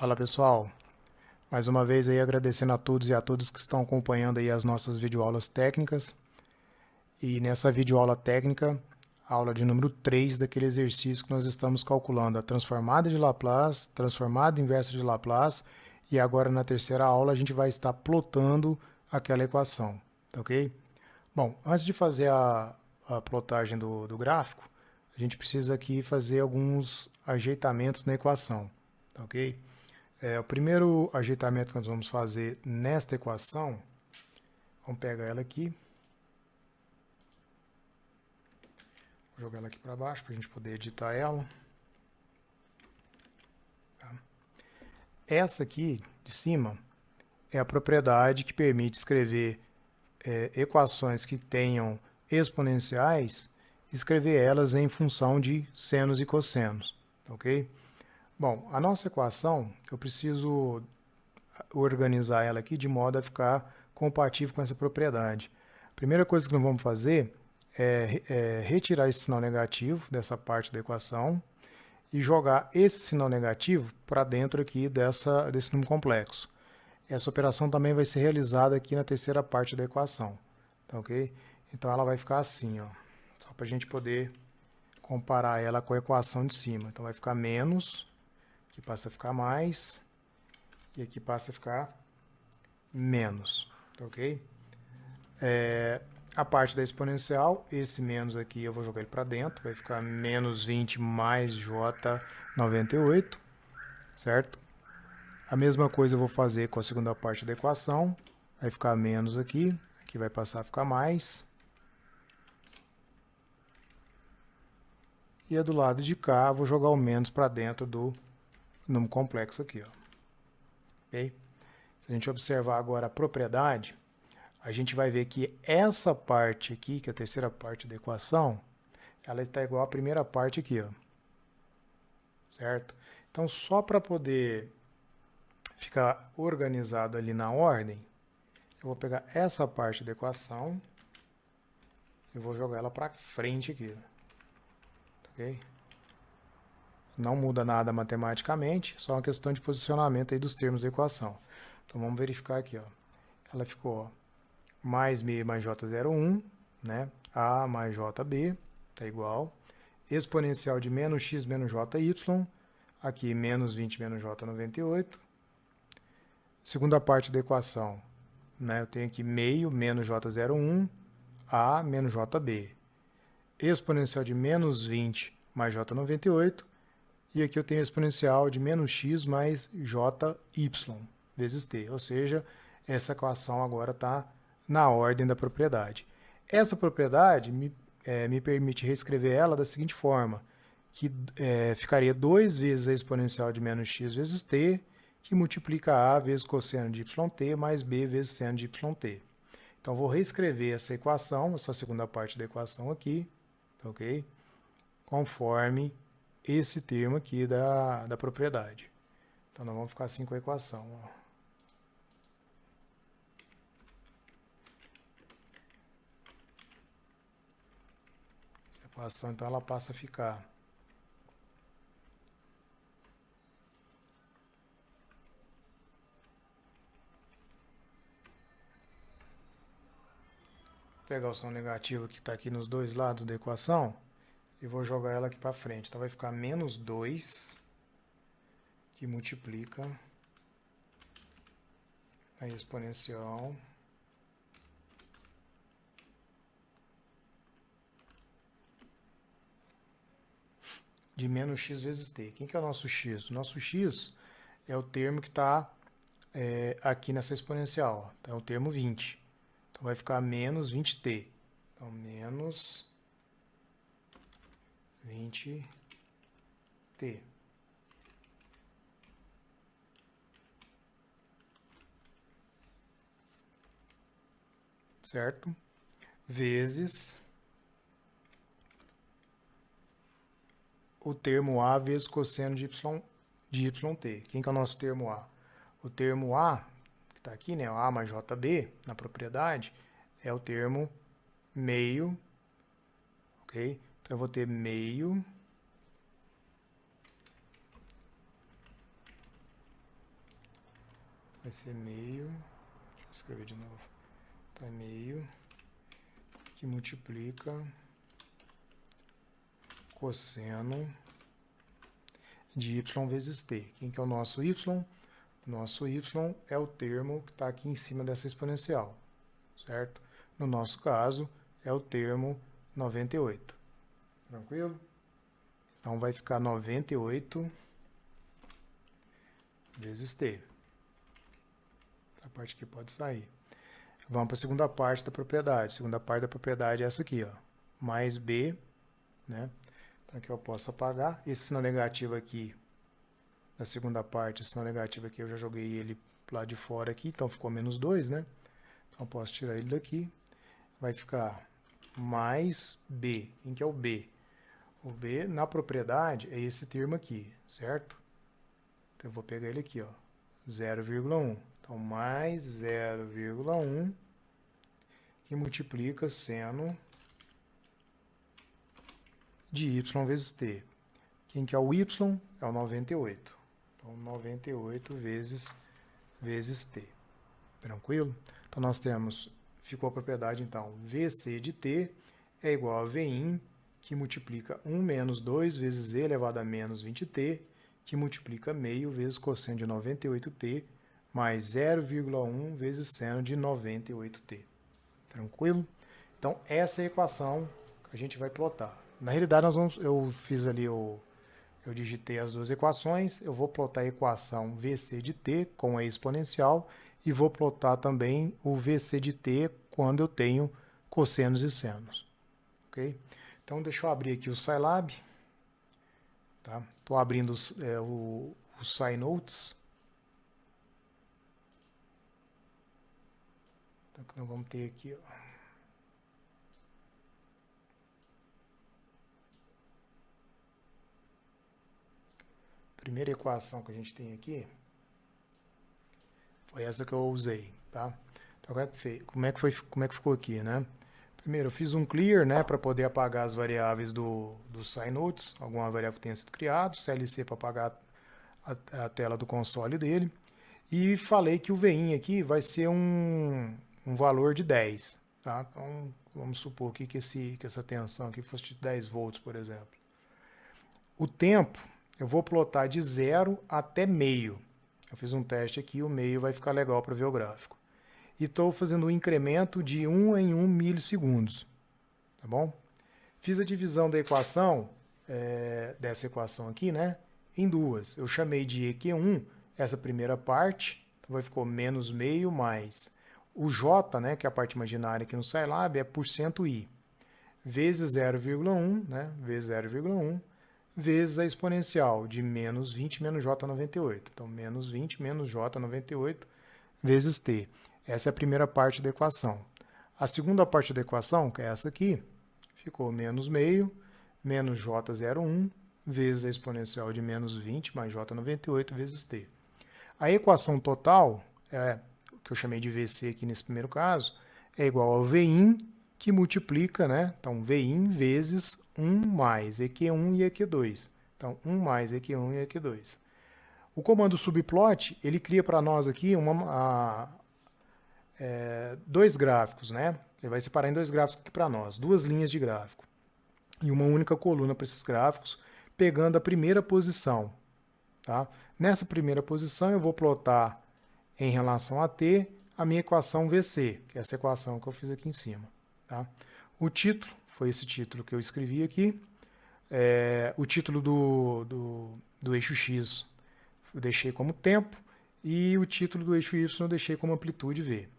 Fala pessoal, mais uma vez aí agradecendo a todos e a todas que estão acompanhando aí as nossas videoaulas técnicas. E nessa videoaula técnica, aula de número 3 daquele exercício que nós estamos calculando a transformada de Laplace, transformada inversa de Laplace, e agora na terceira aula a gente vai estar plotando aquela equação, tá ok? Bom, antes de fazer a plotagem do gráfico, a gente precisa aqui fazer alguns ajeitamentos na equação, tá ok? O primeiro ajeitamento que nós vamos fazer nesta equação, vamos pegar ela aqui, vou jogar ela aqui para baixo para a gente poder editar ela. Tá? Essa aqui de cima é a propriedade que permite escrever equações que tenham exponenciais, escrever elas em função de senos e cossenos, ok? Bom, a nossa equação, eu preciso organizar ela aqui de modo a ficar compatível com essa propriedade. A primeira coisa que nós vamos fazer é retirar esse sinal negativo dessa parte da equação e jogar esse sinal negativo para dentro aqui desse número complexo. Essa operação também vai ser realizada aqui na terceira parte da equação, tá ok? Então ela vai ficar assim, ó, só para a gente poder comparar ela com a equação de cima. Então vai ficar menos, aqui passa a ficar mais, e aqui passa a ficar menos, tá ok? A parte da exponencial, esse menos aqui eu vou jogar ele para dentro, vai ficar menos 20 mais J98, certo? A mesma coisa eu vou fazer com a segunda parte da equação, vai ficar menos aqui, aqui vai passar a ficar mais. E do lado de cá, vou jogar o menos para dentro do número complexo aqui, ó. Ok? Se a gente observar agora a propriedade, a gente vai ver que essa parte aqui, que é a terceira parte da equação, ela está igual à primeira parte aqui, ó. Certo? Então, só para poder ficar organizado ali na ordem, eu vou pegar essa parte da equação e vou jogar ela para frente aqui. Ok? Não muda nada matematicamente, só uma questão de posicionamento aí dos termos da equação. Então, vamos verificar aqui, ó. Ela ficou, ó, mais μ mais J01, né? A mais JB, tá igual. Exponencial de menos x menos JY, aqui menos 20 menos J98. Segunda parte da equação, né? Eu tenho aqui meio menos J01, A menos JB. Exponencial de menos 20 mais J98. E aqui eu tenho exponencial de menos x mais JY vezes t. Ou seja, essa equação agora está na ordem da propriedade. Essa propriedade me permite reescrever ela da seguinte forma, que ficaria 2 vezes a exponencial de menos x vezes t, que multiplica a vezes cosseno de yt mais b vezes seno de yt. Então, vou reescrever essa equação, essa segunda parte da equação aqui, ok? Conforme esse termo aqui da propriedade. Então, nós vamos ficar assim com a equação, ó. Essa equação, então, ela passa a ficar vou pegar o som negativo que está aqui nos dois lados da equação e vou jogar ela aqui para frente. Então, vai ficar menos 2, que multiplica a exponencial de menos x vezes t. Quem que é o nosso x? O nosso x é o termo que está aqui nessa exponencial. Ó. Então, é o termo 20. Então, vai ficar menos 20t. Então, menos 20t. Certo? Vezes o termo A vezes cosseno de yt. Quem que é o nosso termo A? O termo A, que está aqui, né, o A mais JB, na propriedade, é o termo meio, ok? Então, eu vou ter meio vai ser meio, deixa eu escrever de novo, então é meio que multiplica cosseno de y vezes t. Quem que é o nosso y? Nosso y é o termo que está aqui em cima dessa exponencial, certo? No nosso caso, é o termo 98. Tranquilo? Então, vai ficar 98 vezes t. Essa parte aqui pode sair. Vamos para a segunda parte da propriedade. A segunda parte da propriedade é essa aqui, ó, mais b, né? Então, aqui eu posso apagar. Esse sinal negativo aqui, da segunda parte, esse sinal negativo aqui, eu já joguei ele pro lado de fora aqui, então ficou menos 2, né? Então, eu posso tirar ele daqui. Vai ficar mais b. Quem que é o b? O b, na propriedade, é esse termo aqui, certo? Então, eu vou pegar ele aqui, ó, 0,1. Então, mais 0,1 que multiplica seno de y vezes t. Quem que é o y? É o 98. Então, 98 vezes t. Tranquilo? Então, nós temos, ficou a propriedade, então, VC de t é igual a Vin, que multiplica 1 menos 2 vezes e elevado a menos 20t, que multiplica meio vezes cosseno de 98t, mais 0,1 vezes seno de 98t. Tranquilo? Então, essa é a equação que a gente vai plotar. Na realidade, eu fiz ali, eu digitei as duas equações, eu vou plotar a equação VC de t com a exponencial e vou plotar também o VC de t quando eu tenho cossenos e senos. Ok? Então, deixa eu abrir aqui o Scilab. Tá? Estou abrindo o SciNotes. Então, nós vamos ter aqui, ó. Primeira equação que a gente tem aqui foi essa que eu usei, tá? Então, como é que ficou aqui, né? Primeiro, eu fiz um clear, né, para poder apagar as variáveis do SciNotes, alguma variável que tenha sido criada, CLC para apagar a tela do console dele, e falei que o Vin aqui vai ser um valor de 10, tá? Então, vamos supor aqui que essa tensão aqui fosse de 10 volts, por exemplo. O tempo, eu vou plotar de 0 até meio. Eu fiz um teste aqui, o meio vai ficar legal para ver o gráfico. E estou fazendo um incremento de 1 em 1 milissegundos. Tá bom? Fiz a divisão da equação, dessa equação aqui, né, em duas. Eu chamei de EQ1, essa primeira parte, então vai ficar menos meio mais o J, né, que é a parte imaginária aqui no Scilab, é %i, vezes 0,1, né, vezes 0,1, vezes a exponencial de menos 20 menos J98. Então, menos 20 menos J98 vezes t. Essa é a primeira parte da equação. A segunda parte da equação, que é essa aqui, ficou menos meio, menos J01, vezes a exponencial de menos 20 mais J98 vezes t. A equação total, que eu chamei de VC aqui nesse primeiro caso, é igual ao Vin, que multiplica, né? Então, Vin vezes 1 mais EQ1 e EQ2. Então, 1 mais EQ1 e EQ2. O comando subplot, ele cria para nós aqui dois gráficos, né? Ele vai separar em dois gráficos aqui para nós, duas linhas de gráfico. E uma única coluna para esses gráficos, pegando a primeira posição. Tá? Nessa primeira posição, eu vou plotar em relação a t a minha equação VC, que é essa equação que eu fiz aqui em cima. Tá? O título, foi esse título que eu escrevi aqui. O título do eixo X eu deixei como tempo, e o título do eixo Y eu deixei como amplitude V.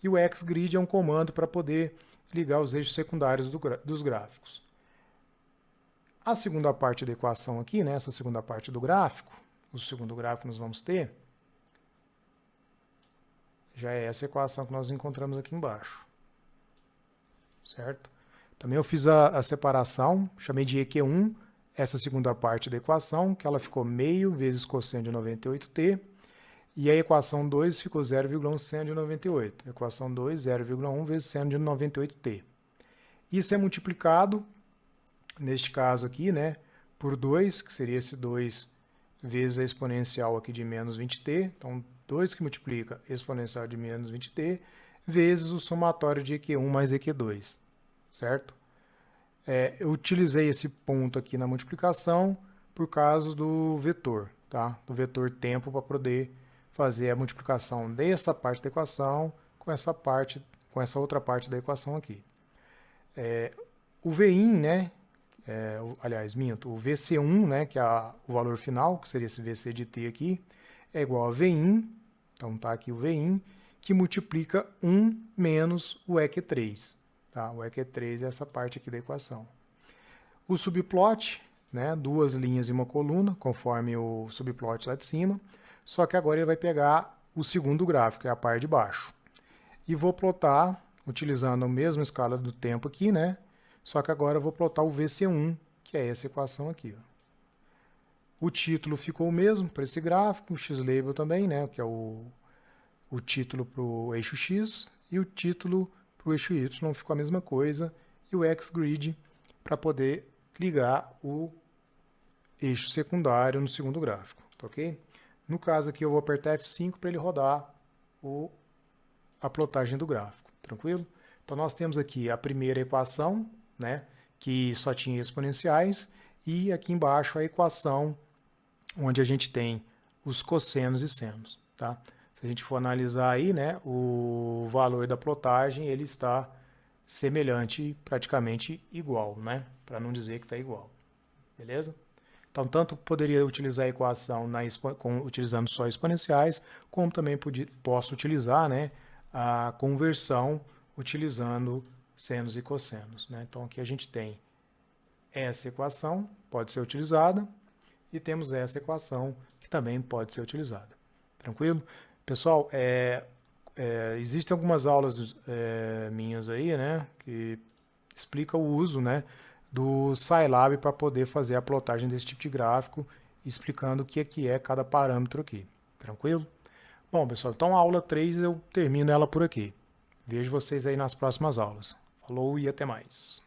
E o xgrid é um comando para poder ligar os eixos secundários dos gráficos. A segunda parte da equação aqui, né, essa segunda parte do gráfico, o segundo gráfico que nós vamos ter, já é essa equação que nós encontramos aqui embaixo. Certo? Também eu fiz a separação, chamei de EQ1, essa segunda parte da equação, que ela ficou meio vezes cosseno de 98t, e a equação 2 ficou 0,1 seno de 98. Equação 2, 0,1 vezes seno de 98t. Isso é multiplicado, neste caso aqui, né, por 2, que seria esse 2 vezes a exponencial aqui de menos 20t. Então, 2 que multiplica exponencial de menos 20t vezes o somatório de EQ1 mais EQ2, certo? Eu utilizei esse ponto aqui na multiplicação por causa do vetor, tá? Do vetor tempo para poder fazer a multiplicação dessa parte da equação com essa outra parte da equação aqui. O Vin, né? O VC1, né? Que é o valor final, que seria esse VC de t aqui, é igual a Vin, então tá aqui o Vin, que multiplica 1 menos o EQ3. Tá? O EQ3 é essa parte aqui da equação. O subplot, né? 2 linhas e uma coluna, conforme o subplot lá de cima, só que agora ele vai pegar o segundo gráfico, que é a parte de baixo. E vou plotar, utilizando a mesma escala do tempo aqui, né? Só que agora eu vou plotar o VC1, que é essa equação aqui. Ó. O título ficou o mesmo para esse gráfico, o X-label também, né? Que é o título para o eixo X, e o título para o eixo Y ficou a mesma coisa, e o X-grid para poder ligar o eixo secundário no segundo gráfico, tá ok? No caso aqui eu vou apertar F5 para ele rodar a plotagem do gráfico, tranquilo? Então nós temos aqui a primeira equação, né, que só tinha exponenciais, e aqui embaixo a equação onde a gente tem os cossenos e senos, tá? Se a gente for analisar aí, né, o valor da plotagem, ele está semelhante, praticamente igual, né? Para não dizer que está igual, beleza? Então, tanto poderia utilizar a equação utilizando só exponenciais, como também posso utilizar, né, a conversão utilizando senos e cossenos, né? Então, aqui a gente tem essa equação, pode ser utilizada, e temos essa equação, que também pode ser utilizada. Tranquilo? Pessoal, existem algumas aulas minhas aí, né, que explica o uso, né, do Scilab para poder fazer a plotagem desse tipo de gráfico, explicando o que é cada parâmetro aqui. Tranquilo? Bom, pessoal, então a aula 3 eu termino ela por aqui. Vejo vocês aí nas próximas aulas. Falou e até mais.